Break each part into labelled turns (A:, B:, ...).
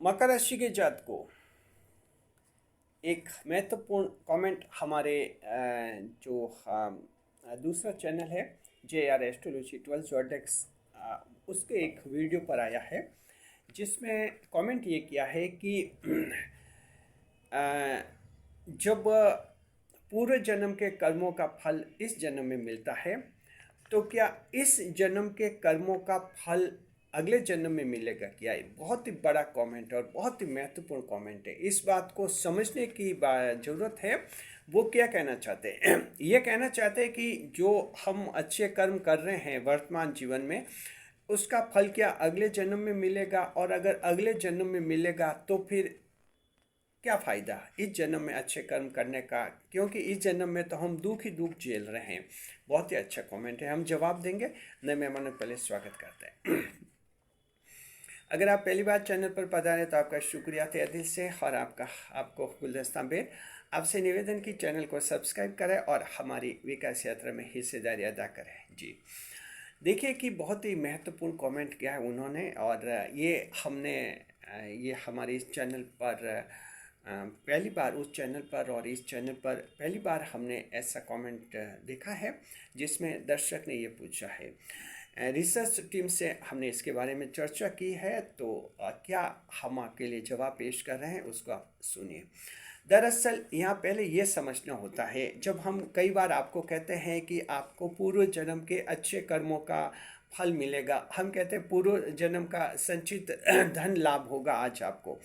A: मकर राशि के जात को एक महत्वपूर्ण कमेंट हमारे जो दूसरा चैनल है JR एस्ट्रोलॉजी 12 जॉर्डेक्स, उसके एक वीडियो पर आया है जिसमें कमेंट ये किया है कि जब पूर्व जन्म के कर्मों का फल इस जन्म में मिलता है तो क्या इस जन्म के कर्मों का फल अगले जन्म में मिलेगा क्या। ये बहुत ही बड़ा कमेंट और बहुत ही महत्वपूर्ण कमेंट है। इस बात को समझने की ज़रूरत है। वो क्या कहना चाहते हैं ये कहना चाहते हैं कि जो हम अच्छे कर्म कर रहे हैं वर्तमान जीवन में, उसका फल क्या अगले जन्म में मिलेगा, और अगर अगले जन्म में मिलेगा तो फिर क्या फ़ायदा इस जन्म में अच्छे कर्म करने का, क्योंकि इस जन्म में तो हम दुख ही दुख झेल रहे हैं। बहुत ही अच्छा कमेंट है, हम जवाब देंगे। नए मेहमानों को पहले स्वागत करते हैं। अगर आप पहली बार चैनल पर पधारे तो आपका शुक्रिया तहे दिल से, और आपको गुलदस्ता बेर आपसे निवेदन की चैनल को सब्सक्राइब करें और हमारी विकास यात्रा में हिस्सेदारी अदा करें। जी देखिए कि बहुत ही महत्वपूर्ण कमेंट किया है उन्होंने, और ये हमारे इस चैनल पर पहली बार उस चैनल पर और इस चैनल पर पहली बार हमने ऐसा कमेंट देखा है जिसमें दर्शक ने ये पूछा है। रिसर्च टीम से हमने इसके बारे में चर्चा की है, तो क्या हम आपके लिए जवाब पेश कर रहे हैं उसको आप सुनिए। दरअसल यहाँ पहले ये समझना होता है, जब हम कई बार आपको कहते हैं कि आपको पूर्व जन्म के अच्छे कर्मों का फल मिलेगा, हम कहते हैं पूर्व जन्म का संचित धन लाभ होगा आज आपको।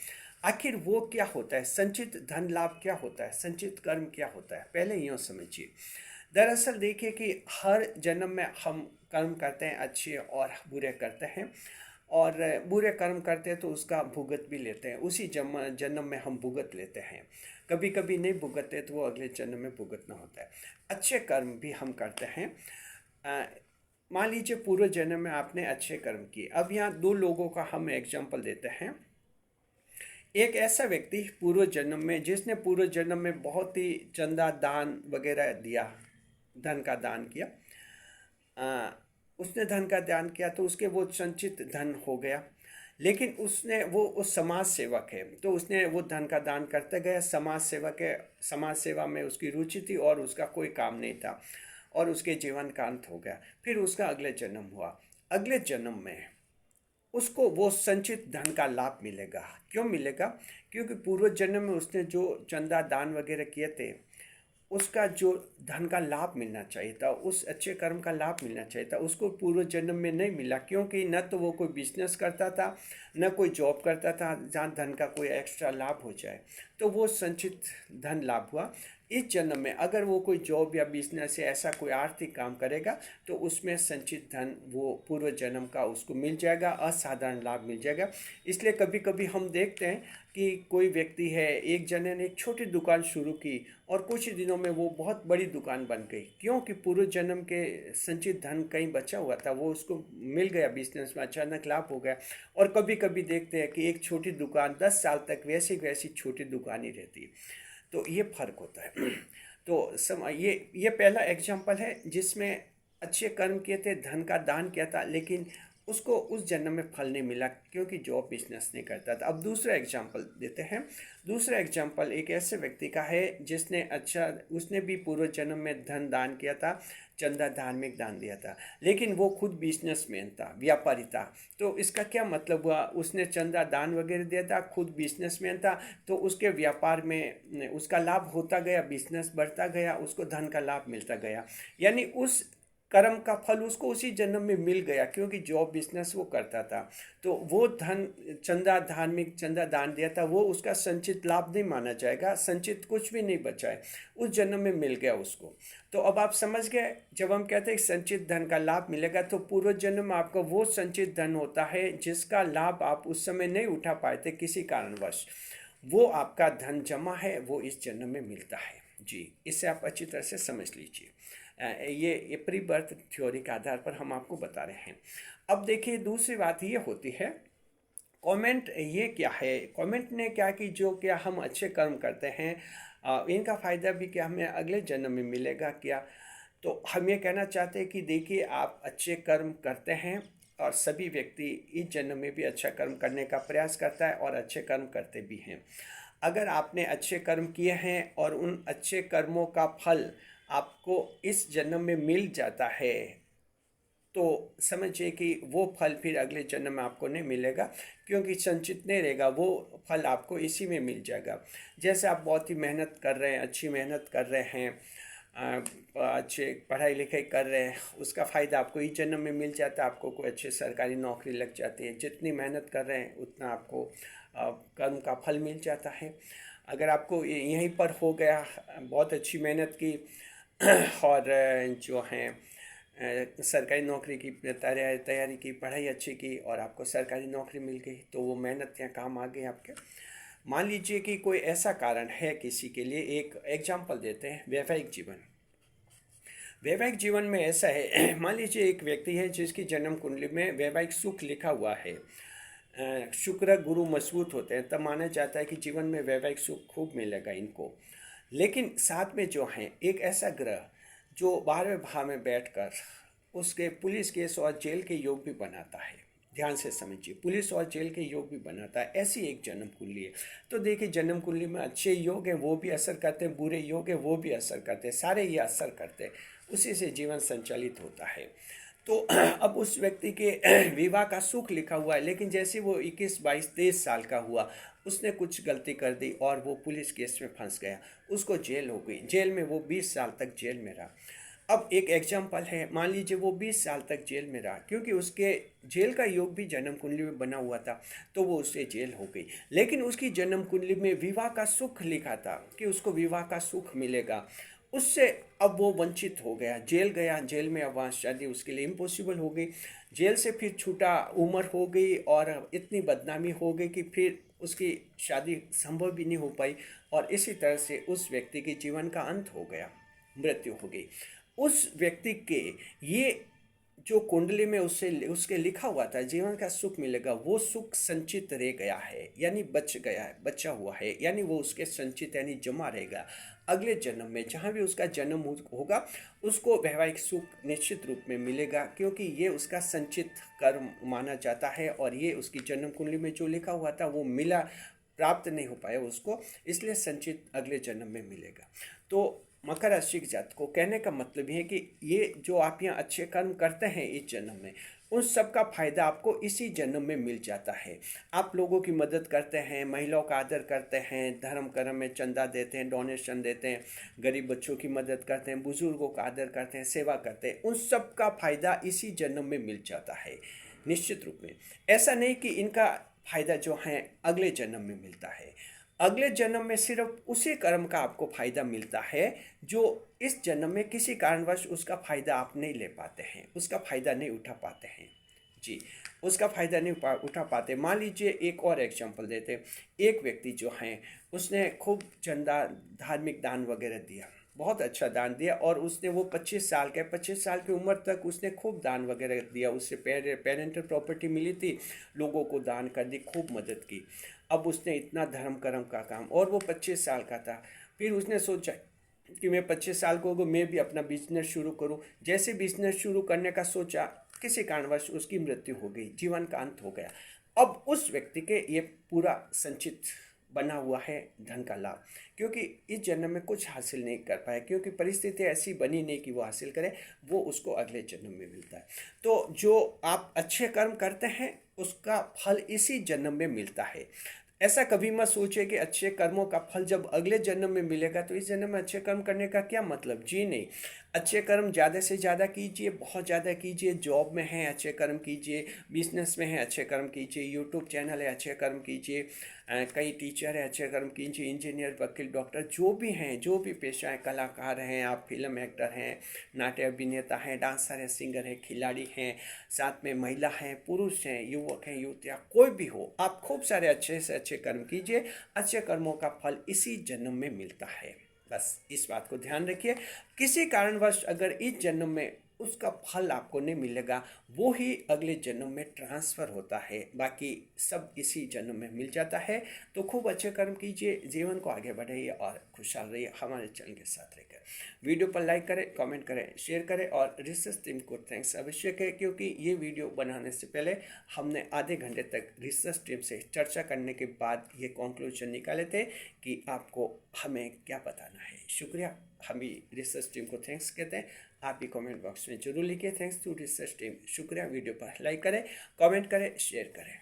A: आखिर वो क्या होता है, संचित धन लाभ क्या होता है, संचित कर्म क्या होता है, पहले यूँ समझिए। दरअसल देखिए कि हर जन्म में हम कर्म करते हैं, अच्छे और बुरे करते हैं, और बुरे कर्म करते हैं तो उसका भुगत भी लेते हैं। उसी जन्म में हम भुगत लेते हैं, कभी कभी नहीं भुगतते तो वो अगले जन्म में भुगतना होता है। अच्छे कर्म भी हम करते हैं। मान लीजिए पूर्व जन्म में आपने अच्छे कर्म किए। अब यहाँ दो लोगों का हम एग्जाम्पल देते हैं। एक ऐसा व्यक्ति पूर्व जन्म में, जिसने पूर्व जन्म में बहुत ही चंदा दान वगैरह दिया, धन का दान किया, उसने धन का दान किया तो उसके वो संचित धन हो गया। लेकिन वो उस समाज सेवक है तो उसने वो धन का दान करते गया। समाज सेवक है, समाज सेवा में उसकी रुचि थी और उसका कोई काम नहीं था, और उसके जीवन का अंत हो गया। फिर उसका अगले जन्म हुआ। अगले जन्म में उसको वो संचित धन का लाभ मिलेगा। क्यों मिलेगा? क्योंकि पूर्व जन्म में उसने जो चंदा दान वगैरह किए थे, उसका जो धन का लाभ मिलना चाहिए था, उस अच्छे कर्म का लाभ मिलना चाहिए था, उसको पूर्व जन्म में नहीं मिला। क्योंकि न तो वो कोई बिजनेस करता था, न कोई जॉब करता था जहाँ धन का कोई एक्स्ट्रा लाभ हो जाए, तो वो संचित धन लाभ हुआ। इस जन्म में अगर वो कोई जॉब या बिजनेस या ऐसा कोई आर्थिक काम करेगा तो उसमें संचित धन वो पूर्व जन्म का उसको मिल जाएगा, असाधारण लाभ मिल जाएगा। इसलिए कभी कभी हम देखते हैं कि कोई व्यक्ति है, एक जने ने एक छोटी दुकान शुरू की और कुछ ही दिनों में वो बहुत बड़ी दुकान बन गई। क्योंकि पूर्व जन्म के संचित धन कहीं बचा हुआ था, वो उसको मिल गया, बिजनेस में अचानक लाभ हो गया। और कभी कभी देखते हैं कि एक छोटी दुकान 10 साल तक वैसी वैसी छोटी दुकान ही रहती है। तो ये फर्क होता है। तो ये पहला एग्जाम्पल है जिसमें अच्छे कर्म किए थे, धन का दान किया था, लेकिन उसको उस जन्म में फल नहीं मिला क्योंकि जॉब बिजनेस नहीं करता था। अब दूसरा एग्जाम्पल देते हैं। दूसरा एग्जाम्पल एक ऐसे व्यक्ति का है जिसने उसने भी पूर्व जन्म में धन दान किया था, चंदा धार्मिक दान दिया था, लेकिन वो खुद बिजनेसमैन था, व्यापारी था। तो इसका क्या मतलब हुआ? उसने चंदा दान वगैरह दिया था, खुद बिजनेसमैन था, तो उसके व्यापार में उसका लाभ होता गया, बिजनेस बढ़ता गया, उसको धन का लाभ मिलता गया। यानी उस कर्म का फल उसको उसी जन्म में मिल गया क्योंकि जॉब बिजनेस वो करता था। तो वो धन चंदा दान दिया था, वो उसका संचित लाभ नहीं माना जाएगा, संचित कुछ भी नहीं बचा है, उस जन्म में मिल गया उसको। तो अब आप समझ गए, जब हम कहते हैं संचित धन का लाभ मिलेगा तो पूर्व जन्म में आपका वो संचित धन होता है जिसका लाभ आप उस समय नहीं उठा पाए थे किसी कारणवश। वो आपका धन जमा है, वो इस जन्म में मिलता है। जी, इसे आप अच्छी तरह से समझ लीजिए। ये प्री बर्थ थ्योरी के आधार पर हम आपको बता रहे हैं। अब देखिए दूसरी बात ये होती है, कमेंट ये क्या है, कमेंट ने क्या कि जो क्या हम अच्छे कर्म करते हैं इनका फ़ायदा भी क्या हमें अगले जन्म में मिलेगा क्या। तो हम ये कहना चाहते हैं कि देखिए आप अच्छे कर्म करते हैं, और सभी व्यक्ति इस जन्म में भी अच्छा कर्म करने का प्रयास करता है और अच्छे कर्म करते भी हैं। अगर आपने अच्छे कर्म किए हैं और उन अच्छे कर्मों का फल आपको इस जन्म में मिल जाता है, तो समझिए कि वो फल फिर अगले जन्म में आपको नहीं मिलेगा, क्योंकि संचित नहीं रहेगा, वो फल आपको इसी में मिल जाएगा। जैसे आप बहुत ही मेहनत कर रहे हैं, अच्छी मेहनत कर रहे हैं, अच्छे पढ़ाई लिखाई कर रहे हैं, उसका फ़ायदा आपको इस जन्म में मिल जाता है, आपको कोई अच्छी सरकारी नौकरी लग जाती है। जितनी मेहनत कर रहे हैं उतना आपको कर्म का फल मिल जाता है। अगर आपको यहीं पर हो गया, बहुत अच्छी मेहनत की और जो हैं सरकारी नौकरी की तैयारी की, पढ़ाई अच्छी की और आपको सरकारी नौकरी मिल गई, तो वो मेहनत यहाँ काम आ गई आपके। मान लीजिए कि कोई ऐसा कारण है किसी के लिए, एक एग्जांपल देते हैं, वैवाहिक जीवन। वैवाहिक जीवन में ऐसा है, मान लीजिए एक व्यक्ति है जिसकी जन्म कुंडली में वैवाहिक सुख लिखा हुआ है, शुक्र गुरु मजबूत होते हैं, तब माना जाता है कि जीवन में वैवाहिक सुख खूब मिलेगा इनको। लेकिन साथ में जो है एक ऐसा ग्रह जो 12वें भाव में बैठकर उसके पुलिस केस और जेल के योग भी बनाता है। ध्यान से समझिए, पुलिस और जेल के योग भी बनाता है, ऐसी एक जन्म कुंडली है। तो देखिए, जन्म कुंडली में अच्छे योग हैं वो भी असर करते हैं, बुरे योग हैं वो भी असर करते हैं, सारे ये असर करते हैं, उसी से जीवन संचालित होता है। तो अब उस व्यक्ति के विवाह का सुख लिखा हुआ है, लेकिन जैसे वो 21, 22, 23 साल का हुआ, उसने कुछ गलती कर दी और वो पुलिस केस में फंस गया, उसको जेल हो गई, जेल में वो 20 साल तक जेल में रहा। अब एक एग्जाम्पल है, मान लीजिए वो 20 साल तक जेल में रहा, क्योंकि उसके जेल का योग भी जन्म कुंडली में बना हुआ था, तो वो उससे जेल हो गई। लेकिन उसकी जन्म कुंडली में विवाह का सुख लिखा था कि उसको विवाह का सुख मिलेगा, उससे अब वो वंचित हो गया, जेल गया, जेल में अब वहाँ शादी उसके लिए इम्पॉसिबल हो गई। जेल से फिर छूटा, उम्र हो गई और इतनी बदनामी हो गई कि फिर उसकी शादी संभव भी नहीं हो पाई, और इसी तरह से उस व्यक्ति के जीवन का अंत हो गया, मृत्यु हो गई। उस व्यक्ति के ये जो कुंडली में उसके लिखा हुआ था जीवन का सुख मिलेगा, वो सुख संचित रह गया है, यानी बच गया है, बचा हुआ है, यानी वो उसके संचित यानी जमा रहेगा। अगले जन्म में जहाँ भी उसका जन्म होगा, उसको वैवाहिक सुख निश्चित रूप में मिलेगा, क्योंकि ये उसका संचित कर्म माना जाता है और ये उसकी जन्म कुंडली में जो लिखा हुआ था वो मिला, प्राप्त नहीं हो पाया उसको, इसलिए संचित अगले जन्म में मिलेगा। तो मकर राशि के जातक को कहने का मतलब ये है कि ये जो आप यहाँ अच्छे कर्म करते हैं इस जन्म में, उन सब का फायदा आपको इसी जन्म में मिल जाता है। आप लोगों की मदद करते हैं, महिलाओं का आदर करते हैं, धर्म कर्म में चंदा देते हैं, डोनेशन देते हैं, गरीब बच्चों की मदद करते हैं, बुजुर्गों का आदर करते हैं, सेवा करते हैं, उन सब का फायदा इसी जन्म में मिल जाता है निश्चित रूप में। ऐसा नहीं कि इनका फायदा जो है अगले जन्म में मिलता है। अगले जन्म में सिर्फ उसी कर्म का आपको फायदा मिलता है जो इस जन्म में किसी कारणवश उसका फायदा आप नहीं ले पाते हैं, उसका फायदा नहीं उठा पाते हैं। जी, उसका फायदा नहीं उठा पाते। मान लीजिए एक और एग्जांपल देते हैं, एक व्यक्ति जो है उसने खूब चंदा, धार्मिक दान वगैरह दिया, बहुत अच्छा दान दिया, और उसने वो 25 साल की उम्र तक उसने खूब दान वगैरह दिया, उससे पेरेंटल प्रॉपर्टी मिली थी, लोगों को दान कर दी, खूब मदद की। अब उसने इतना धर्म कर्म का काम, और वो 25 साल का था, फिर उसने सोचा कि मैं 25 साल को मैं भी अपना बिजनेस शुरू करूं। जैसे बिजनेस शुरू करने का सोचा, किसी कारणवश उसकी मृत्यु हो गई, जीवन का अंत हो गया। अब उस व्यक्ति के ये पूरा संचित बना हुआ है धन का लाभ, क्योंकि इस जन्म में कुछ हासिल नहीं कर पाए, क्योंकि परिस्थिति ऐसी बनी नहीं कि वो हासिल करे, वो उसको अगले जन्म में मिलता है। तो जो आप अच्छे कर्म करते हैं उसका फल इसी जन्म में मिलता है। ऐसा कभी मत सोचिए कि अच्छे कर्मों का फल जब अगले जन्म में मिलेगा तो इस जन्म में अच्छे कर्म करने का क्या मतलब। जी नहीं, अच्छे कर्म ज़्यादा से ज़्यादा कीजिए, बहुत ज़्यादा कीजिए। जॉब में हैं अच्छे कर्म कीजिए, बिजनेस में हैं अच्छे कर्म कीजिए, यूट्यूब चैनल है अच्छे कर्म कीजिए, कई टीचर है अच्छे कर्म कीजिए, इंजीनियर, वकील, डॉक्टर, जो भी हैं, जो भी पेशा है, कलाकार हैं, आप फिल्म एक्टर हैं, नाट्य अभिनेता हैं, डांसर हैं, सिंगर हैं, खिलाड़ी हैं, साथ में महिला हैं, पुरुष हैं, युवक हैं, युवतियाँ, कोई भी हो, आप खूब सारे अच्छे से अच्छे कर्म कीजिए। अच्छे कर्मों का फल इसी जन्म में मिलता है, बस इस बात को ध्यान रखिए। किसी कारणवश अगर इस जन्म में उसका फल आपको नहीं मिलेगा, वो ही अगले जन्म में ट्रांसफ़र होता है, बाकी सब इसी जन्म में मिल जाता है। तो खूब अच्छे कर्म कीजिए, जीवन को आगे बढ़ाइए और खुशहाल रहिए हमारे चैनल के साथ रहकर। वीडियो पर लाइक करें, कमेंट करें, शेयर करें और रिसर्च टीम को थैंक्स आवश्यक है, क्योंकि ये वीडियो बनाने से पहले हमने आधे घंटे तक रिसर्च टीम से चर्चा करने के बाद ये कंक्लूजन निकाले थे कि आपको हमें क्या बताना है। शुक्रिया, हम भी रिसर्च टीम को थैंक्स कहते हैं। आप भी कमेंट बॉक्स में जरूर लिखिए थैंक्स टू रिसर्च टीम। शुक्रिया। वीडियो पर लाइक करें, कमेंट करें, शेयर करें।